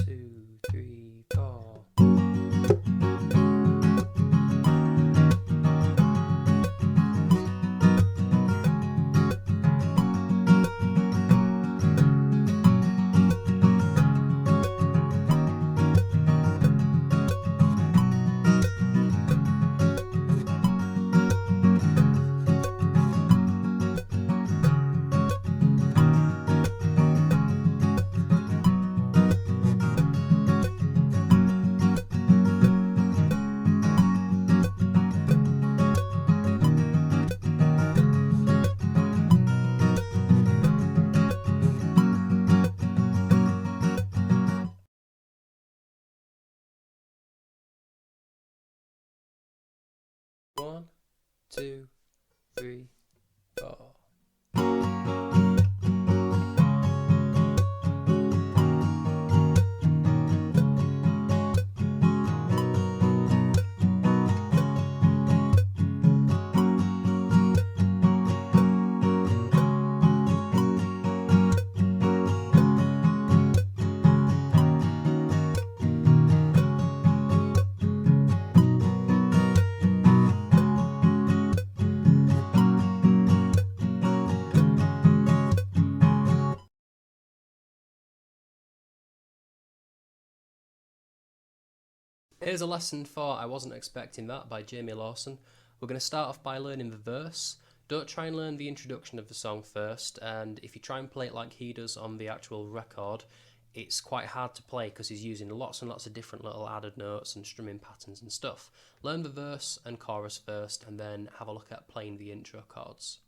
2, 3, 4. One, 2, 3, 4. Here's a lesson for I Wasn't Expecting That by Jamie Lawson. We're going to start off by learning the verse. Don't try and learn the introduction of the song first, and if you try and play it like he does on the actual record, it's quite hard to play because he's using lots and lots of different little added notes and strumming patterns and stuff. Learn the verse and chorus first, and then have a look at playing the intro chords.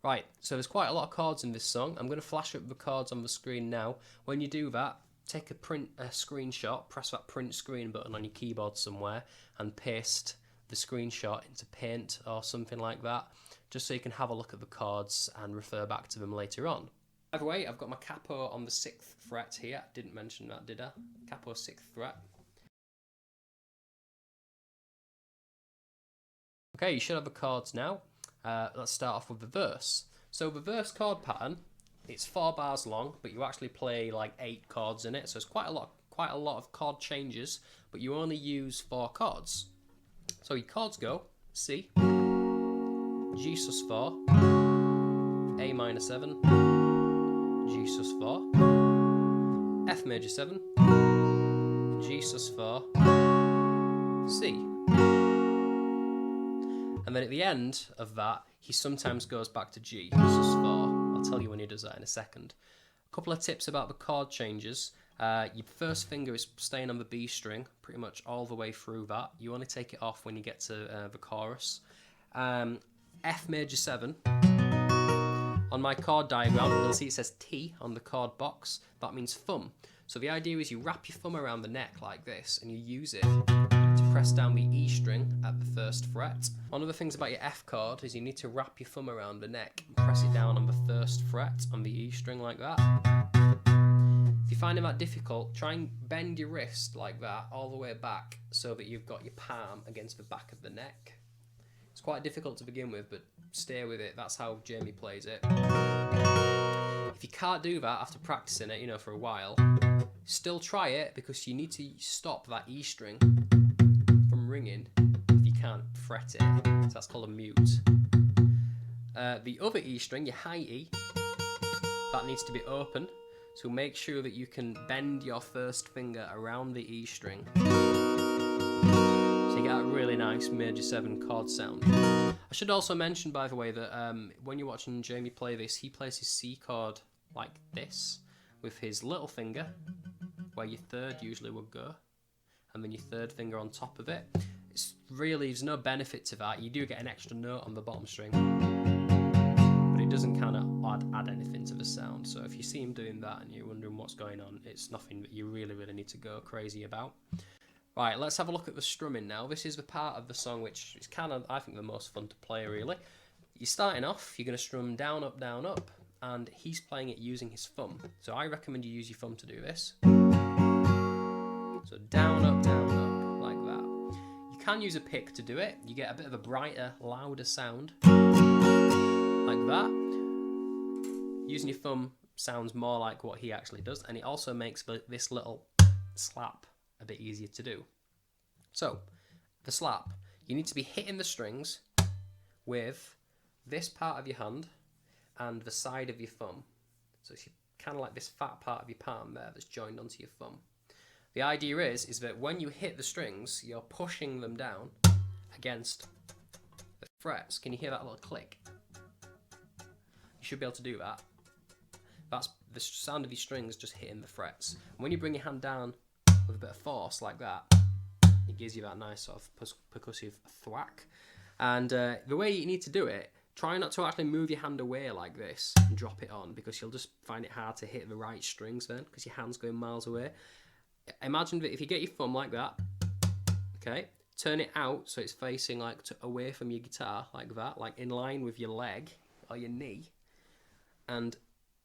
Right, so there's quite a lot of chords in this song. I'm going to flash up the chords on the screen now. When you do that, take a screenshot, press that print screen button on your keyboard somewhere and paste the screenshot into Paint or something like that, just so you can have a look at the chords and refer back to them later on. By the way, I've got my capo on the 6th fret here. Didn't mention that, did I? Capo 6th fret. Okay, you should have the chords now. Let's start off with the verse. So the verse chord pattern, it's 4 bars long, but you actually play like 8 chords in it, so it's quite a lot of chord changes, but you only use 4 chords. So your chords go C, G sus4, A minor 7, G sus4, F major 7, G sus4, C. And then at the end of that, he sometimes goes back to G sus4. I'll tell you when he does that in a second. A couple of tips about the chord changes. Your first finger is staying on the B string pretty much all the way through that. You only take it off when you get to the chorus. F major 7. On my chord diagram, you'll see it says T on the chord box. That means thumb. So the idea is you wrap your thumb around the neck like this and you use it to press down the E string at the 1st fret. One of the things about your F chord is you need to wrap your thumb around the neck and press it down on the 1st fret on the E string like that. If you're finding that difficult, try and bend your wrist like that all the way back so that you've got your palm against the back of the neck. It's quite difficult to begin with, but stay with it. That's how Jamie plays it. If you can't do that after practicing it, for a while, still try it because you need to stop that E string from ringing if you can't fret it. So that's called a mute. The other E string, your high E, that needs to be open. So make sure that you can bend your first finger around the E string. So you get a really nice major 7 chord sound. I should also mention, by the way, that when you're watching Jamie play this, he plays his C chord like this, with his little finger, where your 3rd usually would go, and then your 3rd finger on top of it. There's no benefit to that. You do get an extra note on the bottom string, but it doesn't kind of add anything to the sound. So if you see him doing that and you're wondering what's going on, it's nothing that you really need to go crazy about. Right, let's have a look at the strumming now. This is the part of the song which is kind of, I think, the most fun to play, really. You're starting off, you're going to strum down, up, and he's playing it using his thumb. So I recommend you use your thumb to do this. So down, up, like that. You can use a pick to do it. You get a bit of a brighter, louder sound, like that. Using your thumb sounds more like what he actually does, and it also makes this little slap a bit easier to do. So, the slap, you need to be hitting the strings with this part of your hand and the side of your thumb. So it's kind of like this fat part of your palm there that's joined onto your thumb. The idea is that when you hit the strings, you're pushing them down against the frets. Can you hear that little click? You should be able to do that. That's the sound of your strings just hitting the frets. And when you bring your hand down with a bit of force like that, it gives you that nice sort of percussive thwack. And the way you need to do it, try not to actually move your hand away like this and drop it on, because you'll just find it hard to hit the right strings then, because your hand's going miles away. Imagine that if you get your thumb like that, okay, turn it out so it's facing like away from your guitar like that, like in line with your leg or your knee, and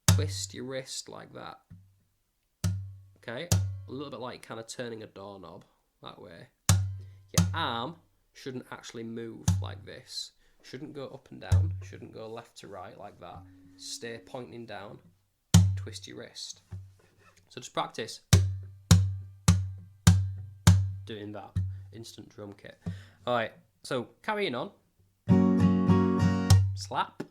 twist your wrist like that. Okay, a little bit like kind of turning a doorknob that way. Your arm shouldn't actually move like this. Shouldn't go up and down. Shouldn't go left to right like that. Stay pointing down. Twist your wrist. So just practice doing that instant drum kit. Alright, so carrying on. Slap.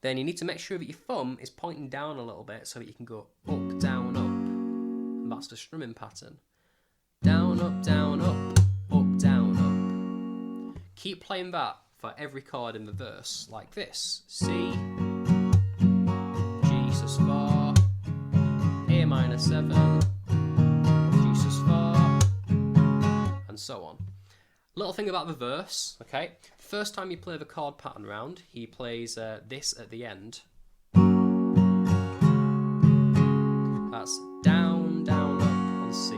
Then you need to make sure that your thumb is pointing down a little bit so that you can go up, down, up. And that's the strumming pattern. Down, up, down, up. Up, down, up. Keep playing that for every chord in the verse, like this. C, G sus4, A minor 7, G sus4, and so on. Little thing about the verse, okay? First time you play the chord pattern round, he plays this at the end. That's down, down, up on C,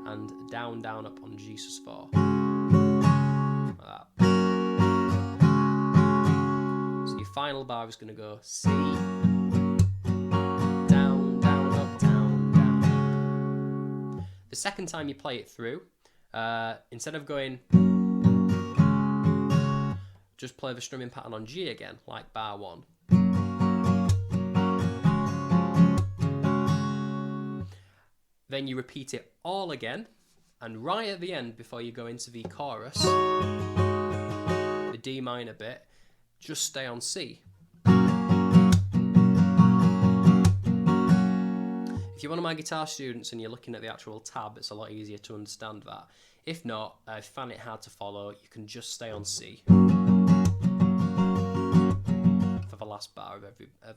and down, down, up on G sus4. Like that. So your final bar is going to go C, down, down, up, down, down. The second time you play it through, instead of going, just play the strumming pattern on G again, like bar 1. Then you repeat it all again, and right at the end, before you go into the chorus, the D minor bit, just stay on C. If you're one of my guitar students and you're looking at the actual tab, it's a lot easier to understand that. If not, if you find it hard to follow, you can just stay on C for the last bar of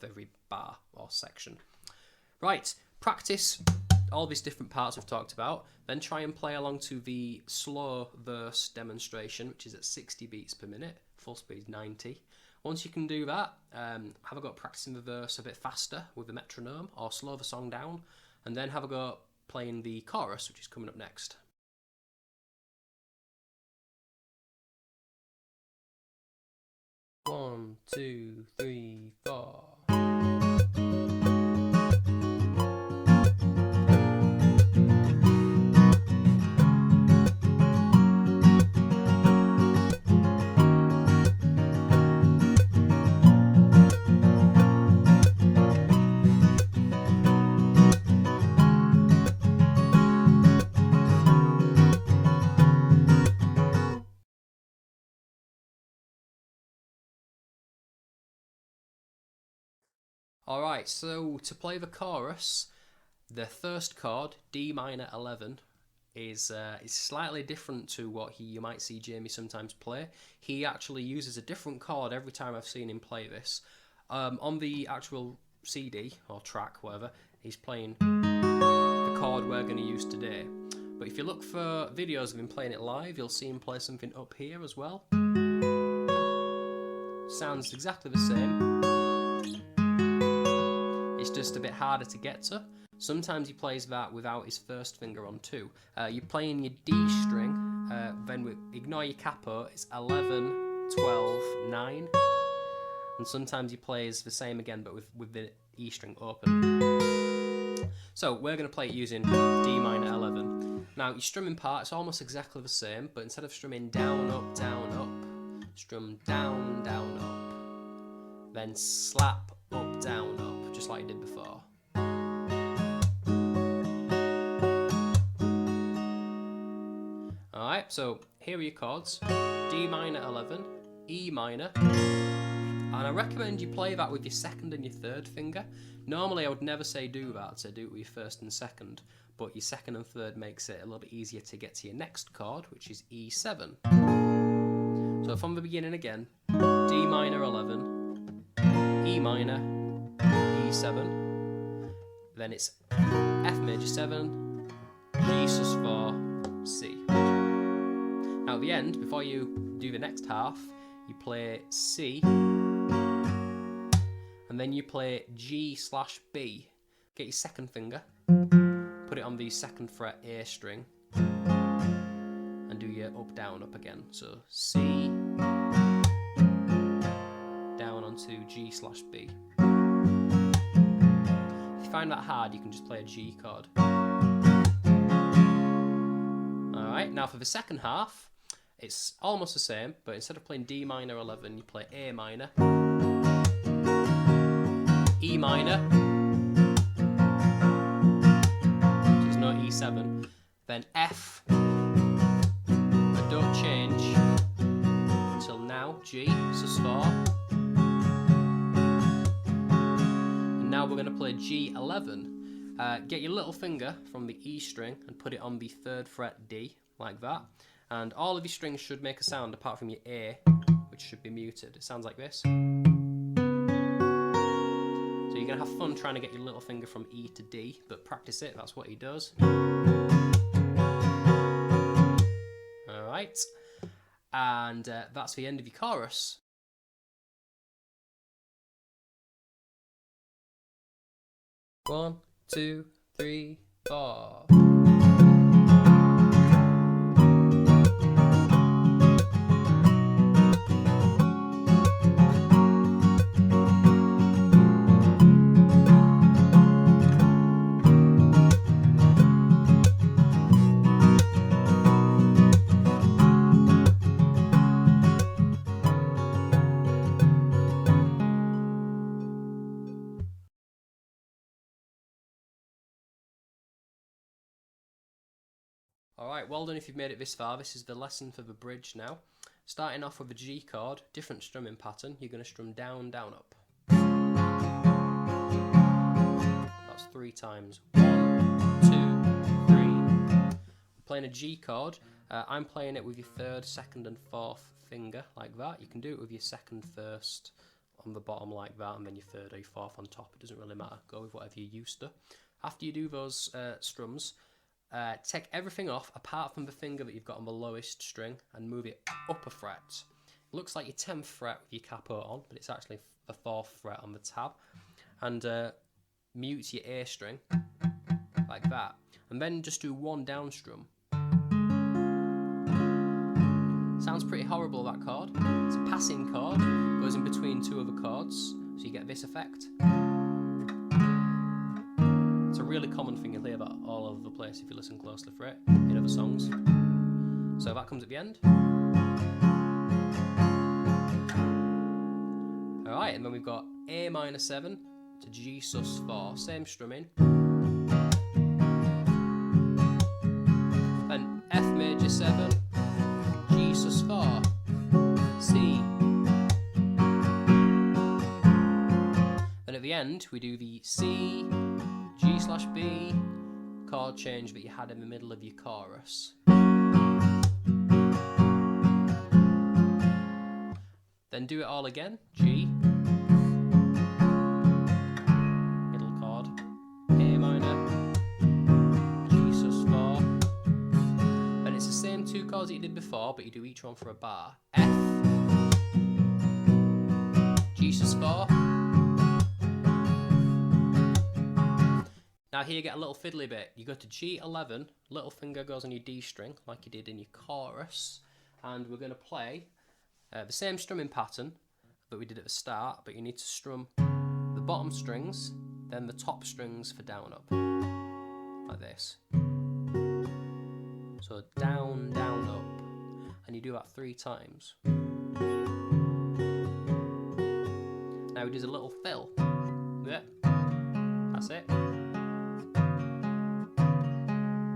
every bar or section. Right, practice all these different parts we've talked about, then try and play along to the slow verse demonstration, which is at 60 beats per minute, full speed 90. Once you can do that, have a go at practicing the verse a bit faster with the metronome, or slow the song down, and then have a go at playing the chorus, which is coming up next. One, two, three, four. Alright, so to play the chorus, the first chord, D minor 11, is slightly different to what you might see Jamie sometimes play. He actually uses a different chord every time I've seen him play this. On the actual CD, or track, whatever, he's playing the chord we're going to use today. But if you look for videos of him playing it live, you'll see him play something up here as well. Sounds exactly the same. It's just a bit harder to get to. Sometimes he plays that without his first finger on 2. You're playing your D string, then ignore your capo, it's 11, 12, 9. And sometimes he plays the same again, but with the E string open. So we're going to play it using D minor 11. Now your strumming part, it's almost exactly the same, but instead of strumming down, up, strum down, down, up. Then slap, up, down, up, just like you did before. Alright, so here are your chords. D minor 11, E minor, and I recommend you play that with your second and your third finger. Normally I would never say do that, I'd say do it with your first and second, but your second and third makes it a little bit easier to get to your next chord, which is E7. So from the beginning again, D minor 11, E minor, E7, then it's F major 7, G sus4, C. Now at the end, before you do the next half, you play C, and then you play G/B. Get your second finger, put it on the second fret A string, and do your up, down, up again. So C, down onto G/B. If you find that hard, you can just play a G chord. Alright, now for the second half, it's almost the same, but instead of playing D minor 11, you play A minor, E minor, so there's no E7, then F, but don't change until now, G, sus4, and now we're going to play G11. Get your little finger from the E string and put it on the third fret D, like that. And all of your strings should make a sound apart from your A, which should be muted. It sounds like this. So you're going to have fun trying to get your little finger from E to D, but practice it, that's what he does. Alright, and that's the end of your chorus. One, two, three, four. Alright, well done if you've made it this far. This is the lesson for the bridge now. Starting off with a G chord, different strumming pattern. You're going to strum down, down, up. That's 3 times. 1, 2, 3. Playing a G chord. I'm playing it with your third, second and fourth finger, like that. You can do it with your second first on the bottom like that, and then your third or your fourth on top. It doesn't really matter. Go with whatever you're used to. After you do those strums, take everything off apart from the finger that you've got on the lowest string and move it up a fret. It looks like your 10th fret with your capo on, but it's actually the 4th fret on the tab. And mute your A string like that. And then just do 1 down strum. Sounds pretty horrible, that chord. It's a passing chord, goes in between 2 other chords, so you get this effect. It's a really common thing, you'll hear that all over the place if you listen closely for it in other songs. So that comes at the end. Alright, and then we've got A minor 7 to G sus 4, same strumming. And F major 7, G sus 4, C. Then at the end we do the C, G/B chord change that you had in the middle of your chorus. Then do it all again. G, middle chord, A minor, G sus4. Then it's the same 2 chords that you did before, but you do each one for a bar. F, G sus4. Now here you get a little fiddly bit. You go to G11, little finger goes on your D string, like you did in your chorus, and we're going to play the same strumming pattern that we did at the start, but you need to strum the bottom strings, then the top strings for down, up, like this. So down, down, up, and you do that 3 times. Now we do a little fill. Yeah, that's it.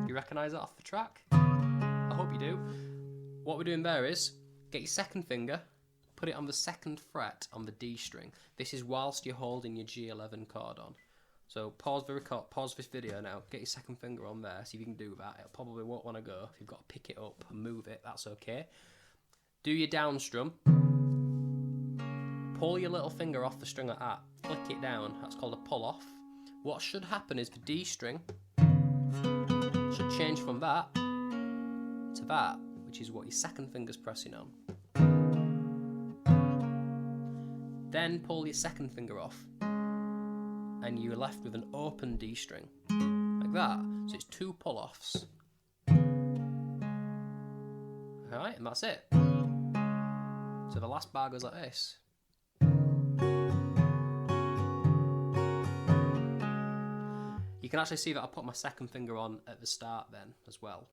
You recognise that off the track? I hope you do. what we're doing there is, get your second finger, put it on the 2nd fret on the D string. This is whilst you're holding your G11 chord on. So pause this video now, get your 2nd finger on there, see if you can do that. It probably won't want to go. If you've got to pick it up and move it, that's okay. Do your down strum. Pull your little finger off the string like that. Flick it down. That's called a pull off. What should happen is the D string should change from that to that, which is what your 2nd finger's pressing on. Then pull your 2nd finger off, and you're left with an open D string, like that. So it's 2 pull-offs. Alright, and that's it. So the last bar goes like this. You can actually see that I put my 2nd finger on at the start then as well.